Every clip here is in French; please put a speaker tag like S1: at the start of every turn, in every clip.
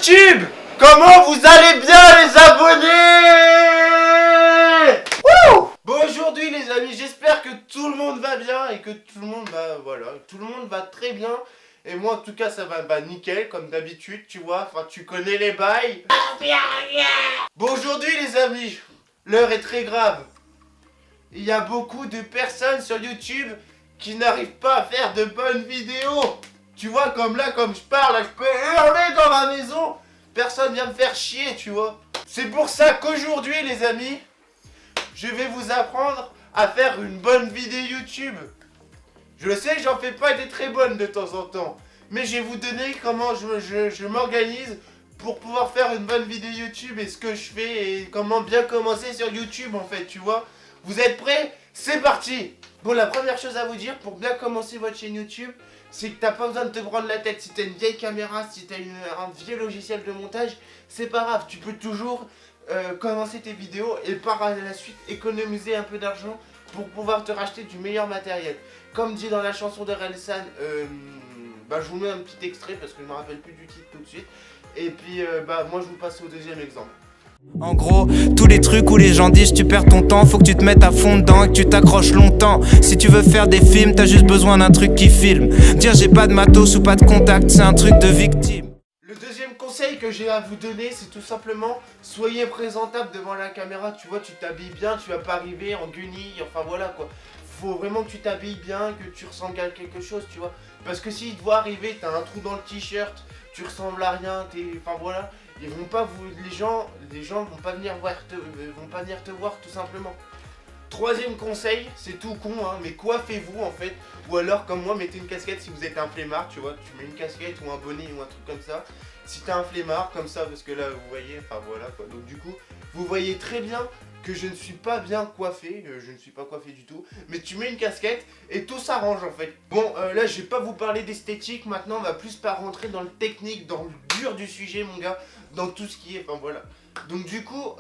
S1: YouTube! Comment vous allez bien les abonnés? Bon, aujourd'hui les amis, j'espère que tout le monde va bien et que tout le monde tout le monde va très bien. Et moi en tout cas ça va nickel comme d'habitude, tu vois, enfin tu connais les bails. Bon, aujourd'hui les amis, l'heure est très grave. Il y a beaucoup de personnes sur YouTube qui n'arrivent pas à faire de bonnes vidéos. Tu vois, comme là, comme je parle, là, je peux hurler dans ma maison. Personne vient me faire chier, tu vois. C'est pour ça qu'aujourd'hui, les amis, je vais vous apprendre à faire une bonne vidéo YouTube. Je sais que j'en fais pas des très bonnes de temps en temps. Mais je vais vous donner comment je m'organise pour pouvoir faire une bonne vidéo YouTube et ce que je fais et comment bien commencer sur YouTube en fait, tu vois. Vous êtes prêts? C'est parti! Bon, la première chose à vous dire pour bien commencer votre chaîne YouTube, c'est que t'as pas besoin de te prendre la tête. Si t'as une vieille caméra, si t'as un vieux logiciel de montage, c'est pas grave. Tu peux toujours commencer tes vidéos et par la suite économiser un peu d'argent pour pouvoir te racheter du meilleur matériel. Comme dit dans la chanson de Relsan, je vous mets un petit extrait parce que je me rappelle plus du titre tout de suite. Et puis moi je vous passe au deuxième exemple.
S2: En gros, tous les trucs où les gens disent tu perds ton temps, faut que tu te mettes à fond dedans et que tu t'accroches longtemps. Si tu veux faire des films, t'as juste besoin d'un truc qui filme. Dire j'ai pas de matos ou pas de contact, c'est un truc de victime.
S1: Le deuxième conseil que j'ai à vous donner, c'est tout simplement soyez présentable devant la caméra. Tu vois, tu t'habilles bien, tu vas pas arriver en guenilles, enfin voilà quoi. Faut vraiment que tu t'habilles bien, que tu ressembles à quelque chose, tu vois. Parce que s'ils te voient arriver, t'as un trou dans le t-shirt, tu ressembles à rien, enfin voilà. Ils vont pas les gens vont pas venir te voir tout simplement. Troisième conseil, c'est tout con hein, mais coiffez-vous en fait. Ou alors comme moi, mettez une casquette si vous êtes un flemmard, tu vois. Tu mets une casquette ou un bonnet ou un truc comme ça. Si t'es un flemmard comme ça, parce que là vous voyez, enfin voilà quoi. Donc du coup, vous voyez très bien que je ne suis pas bien coiffé, je ne suis pas coiffé du tout, mais tu mets une casquette et tout s'arrange en fait. Bon, là je vais pas vous parler d'esthétique, maintenant on va plus pas rentrer dans le technique, dans le dur du sujet mon gars, dans tout ce qui est, enfin voilà. Donc du coup,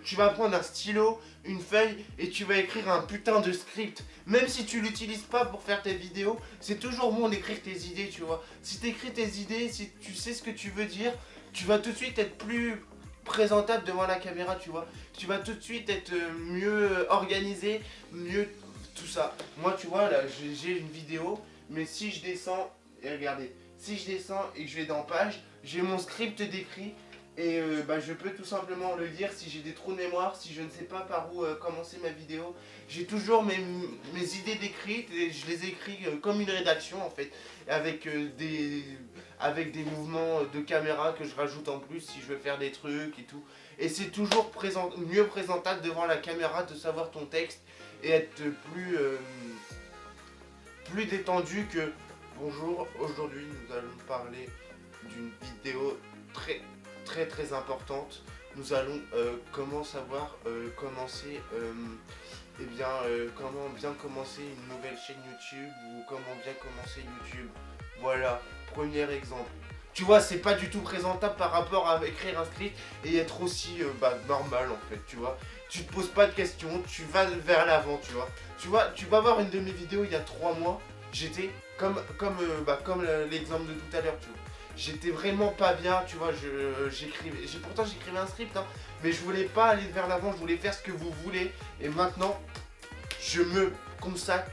S1: tu vas prendre un stylo, une feuille et tu vas écrire un putain de script. Même si tu l'utilises pas pour faire tes vidéos, c'est toujours bon d'écrire tes idées, tu vois. Si tu écris tes idées, si tu sais ce que tu veux dire, tu vas tout de suite être plus présentable devant la caméra, tu vois. Tu vas tout de suite être mieux organisé, mieux tout ça. Moi, tu vois, là, j'ai une vidéo, mais si je descends, et regardez, si je descends et que je vais dans page, j'ai mon script décrit. Et je peux tout simplement le dire si j'ai des trous de mémoire, si je ne sais pas par où commencer ma vidéo. J'ai toujours mes idées décrites et je les écris comme une rédaction en fait. Avec des mouvements de caméra que je rajoute en plus si je veux faire des trucs et tout. Et c'est toujours mieux présentable devant la caméra de savoir ton texte et être plus détendu que... Bonjour, aujourd'hui nous allons parler d'une vidéo très importante. Nous allons comment bien commencer une nouvelle chaîne YouTube ou comment bien commencer YouTube. Voilà, premier exemple. Tu vois, c'est pas du tout présentable par rapport à écrire un script et être aussi normal en fait, tu vois. Tu te poses pas de questions, tu vas vers l'avant, tu vois. Tu vas voir une de mes vidéos il y a 3 mois, j'étais comme l'exemple de tout à l'heure, tu vois. J'étais vraiment pas bien, tu vois, pourtant j'écrivais un script, hein, mais je voulais pas aller vers l'avant, je voulais faire ce que vous voulez. Et maintenant, je me consacre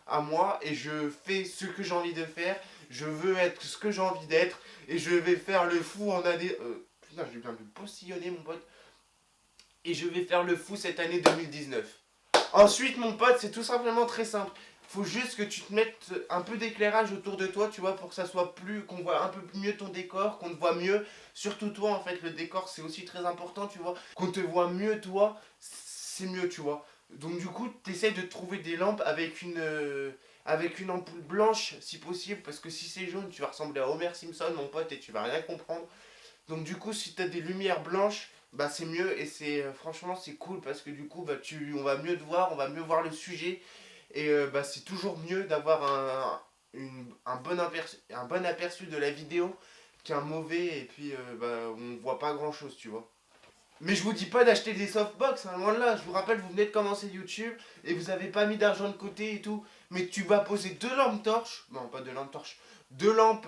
S1: à moi et je fais ce que j'ai envie de faire. Je veux être ce que j'ai envie d'être et je vais faire le fou en année... putain, j'ai bien me postillonner mon pote. Et je vais faire le fou cette année 2019. Ensuite, mon pote, c'est tout simplement très simple. Faut juste que tu te mettes un peu d'éclairage autour de toi, tu vois, pour que ça soit qu'on voit un peu mieux ton décor, qu'on te voit mieux. Surtout toi, en fait, le décor, c'est aussi très important, tu vois. Qu'on te voit mieux, toi, c'est mieux, tu vois. Donc, du coup, t'essayes de trouver des lampes avec une ampoule blanche, si possible, parce que si c'est jaune, tu vas ressembler à Homer Simpson, mon pote, et tu vas rien comprendre. Donc, du coup, si t'as des lumières blanches, c'est mieux, et franchement, c'est cool, parce que du coup, on va mieux te voir, on va mieux voir le sujet. Et c'est toujours mieux d'avoir un bon aperçu de la vidéo qu'un mauvais et puis on voit pas grand chose, tu vois. Mais je vous dis pas d'acheter des softbox, hein, loin de là. Je vous rappelle, vous venez de commencer YouTube et vous avez pas mis d'argent de côté et tout. Mais tu vas poser 2 lampes torches, non pas 2 lampes torches, deux lampes,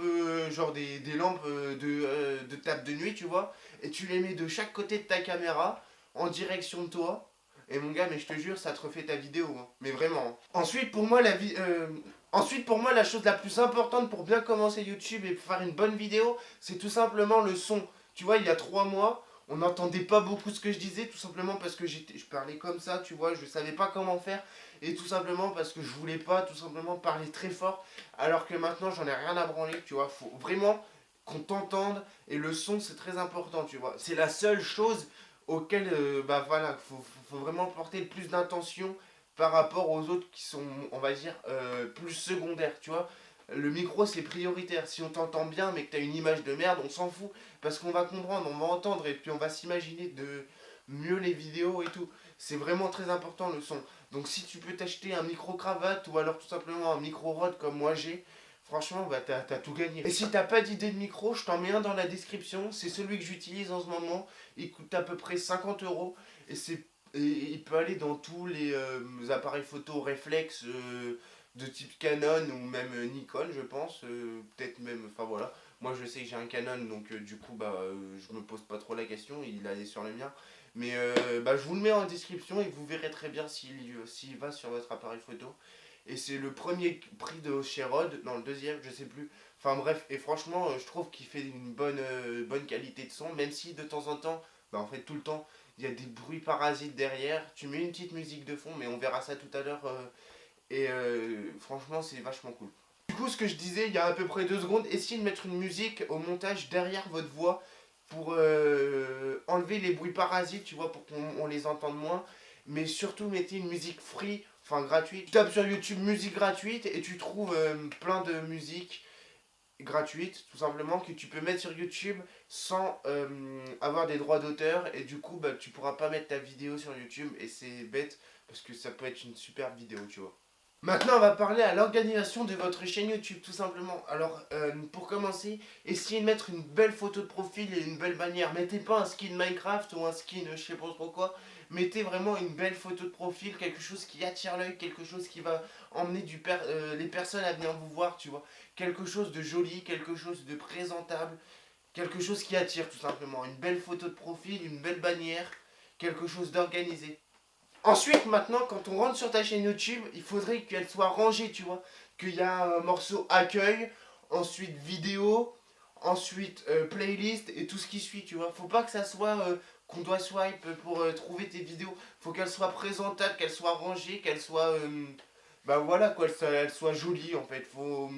S1: genre des lampes de table de nuit, tu vois, et tu les mets de chaque côté de ta caméra, en direction de toi. Et mon gars, mais je te jure, ça te refait ta vidéo, hein. Mais vraiment, hein. Ensuite, pour moi, la chose la plus importante pour bien commencer YouTube et pour faire une bonne vidéo, c'est tout simplement le son. Tu vois, il y a 3 mois, on n'entendait pas beaucoup ce que je disais, tout simplement parce que je parlais comme ça, tu vois, je savais pas comment faire. Et tout simplement parce que je voulais pas, tout simplement, parler très fort. Alors que maintenant, j'en ai rien à branler, tu vois. Faut vraiment qu'on t'entende. Et le son, c'est très important, tu vois. C'est la seule chose auquel, bah voilà, faut vraiment porter le plus d'intention par rapport aux autres qui sont, on va dire, plus secondaires, tu vois. Le micro c'est prioritaire. Si on t'entend bien mais que t'as une image de merde, on s'en fout. Parce qu'on va comprendre, on va entendre et puis on va s'imaginer de mieux les vidéos et tout. C'est vraiment très important le son. Donc si tu peux t'acheter un micro-cravate ou alors tout simplement un micro-rod comme moi j'ai, franchement, bah t'as tout gagné. Et si t'as pas d'idée de micro, je t'en mets un dans la description. C'est celui que j'utilise en ce moment. Il coûte à peu près 50 € et il peut aller dans tous les appareils photo réflexes de type Canon ou même Nikon, je pense. Peut-être même, enfin voilà. Moi je sais que j'ai un Canon, donc du coup bah je me pose pas trop la question, il allait sur le mien. Mais bah, je vous le mets en description et vous verrez très bien s'il va sur votre appareil photo. Et c'est le premier prix de chez Rode, non le deuxième, je sais plus. Enfin bref, et franchement, je trouve qu'il fait une bonne qualité de son, même si de temps en temps, bah en fait tout le temps, il y a des bruits parasites derrière. Tu mets une petite musique de fond, mais on verra ça tout à l'heure. Et franchement, c'est vachement cool. Du coup, ce que je disais il y a à peu près 2 secondes, essayez de mettre une musique au montage derrière votre voix pour enlever les bruits parasites, tu vois, pour qu'on les entende moins. Mais surtout, mettez une musique free, enfin gratuite. Tu tapes sur YouTube musique gratuite et tu trouves plein de musiques gratuites, tout simplement, que tu peux mettre sur YouTube sans avoir des droits d'auteur. Et du coup, bah, tu pourras pas mettre ta vidéo sur YouTube et c'est bête parce que ça peut être une super vidéo, tu vois. Maintenant, on va parler à l'organisation de votre chaîne YouTube, tout simplement. Alors, pour commencer, essayez de mettre une belle photo de profil et une belle bannière. Mettez pas un skin Minecraft ou un skin je sais pas trop quoi. Mettez vraiment une belle photo de profil, quelque chose qui attire l'œil, quelque chose qui va emmener les personnes à venir vous voir, tu vois. Quelque chose de joli, quelque chose de présentable, quelque chose qui attire, tout simplement. Une belle photo de profil, une belle bannière, quelque chose d'organisé. Ensuite, maintenant, quand on rentre sur ta chaîne YouTube, il faudrait qu'elle soit rangée, tu vois. Qu'il y a un morceau accueil, ensuite vidéo, ensuite playlist et tout ce qui suit, tu vois. Faut pas que ça soit qu'on doit swipe pour trouver tes vidéos. Faut qu'elle soit présentable, qu'elle soit rangée, qu'elle soit... bah voilà, quoi, elle soit jolie, en fait. Faut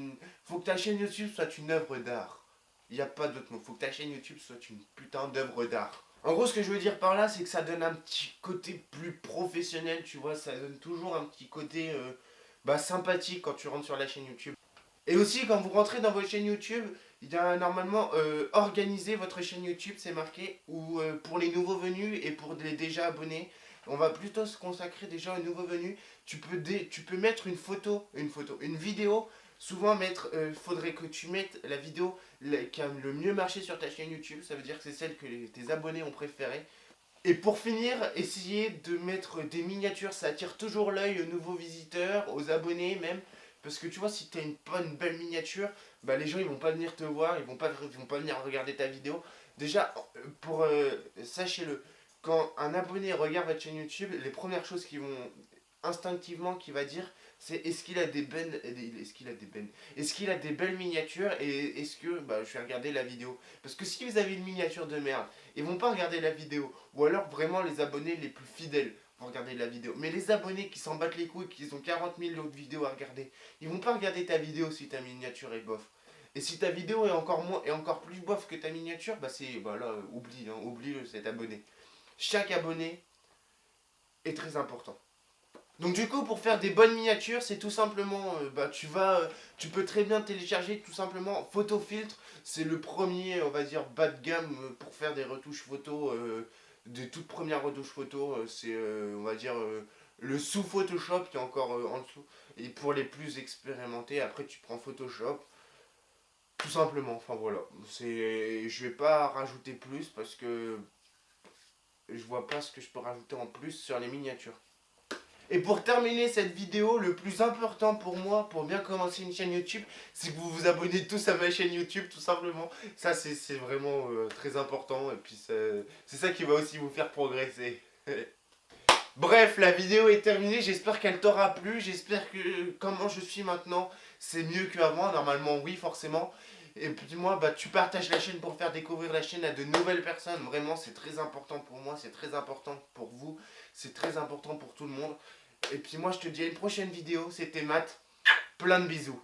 S1: que ta chaîne YouTube soit une œuvre d'art. Il n'y a pas d'autre mot. Faut que ta chaîne YouTube soit une putain d'œuvre d'art. En gros, ce que je veux dire par là, c'est que ça donne un petit côté plus professionnel, tu vois. Ça donne toujours un petit côté bah, sympathique quand tu rentres sur la chaîne YouTube. Et aussi, quand vous rentrez dans votre chaîne YouTube, il y a normalement organiser votre chaîne YouTube, c'est marqué, ou pour les nouveaux venus et pour les déjà abonnés. On va plutôt se consacrer déjà aux nouveaux venus. Tu peux mettre une vidéo. Souvent, faudrait que tu mettes la vidéo qui a le mieux marché sur ta chaîne YouTube. Ça veut dire que c'est celle que tes abonnés ont préférée. Et pour finir, essayez de mettre des miniatures. Ça attire toujours l'œil aux nouveaux visiteurs, aux abonnés même. Parce que tu vois, si tu as une belle miniature, bah les gens ils vont pas venir te voir, ils vont pas venir regarder ta vidéo. Déjà, sachez-le, quand un abonné regarde votre chaîne YouTube, les premières choses qui vont instinctivement qu'il va dire, c'est est-ce qu'il a des belles miniatures et est-ce que bah, je vais regarder la vidéo. Parce que si vous avez une miniature de merde, ils vont pas regarder la vidéo. Ou alors vraiment les abonnés les plus fidèles vont regarder la vidéo. Mais les abonnés qui s'en battent les couilles, qui ont 40 000 autres vidéos à regarder, ils vont pas regarder ta vidéo si ta miniature est bof. Et si ta vidéo est encore plus bof que ta miniature, bah c'est bah là, oublie cet abonné. Chaque abonné est très important. Donc du coup, pour faire des bonnes miniatures, c'est tout simplement, tu peux très bien télécharger tout simplement Photofiltre. C'est le premier, on va dire, bas de gamme pour faire des retouches photo, des toutes premières retouches photo. C'est, on va dire, le sous Photoshop qui est encore en dessous. Et pour les plus expérimentés, après tu prends Photoshop. Tout simplement, enfin voilà. Je vais pas rajouter plus parce que je vois pas ce que je peux rajouter en plus sur les miniatures. Et pour terminer cette vidéo, le plus important pour moi, pour bien commencer une chaîne YouTube, c'est que vous vous abonnez tous à ma chaîne YouTube, tout simplement. Ça, c'est vraiment très important, et puis c'est ça qui va aussi vous faire progresser. Bref, la vidéo est terminée, j'espère qu'elle t'aura plu, j'espère que comment je suis maintenant, c'est mieux qu'avant, normalement oui, forcément. Et puis moi, bah, tu partages la chaîne pour faire découvrir la chaîne à de nouvelles personnes, vraiment c'est très important pour moi, c'est très important pour vous, c'est très important pour tout le monde. Et puis moi je te dis à une prochaine vidéo, c'était Matt, plein de bisous.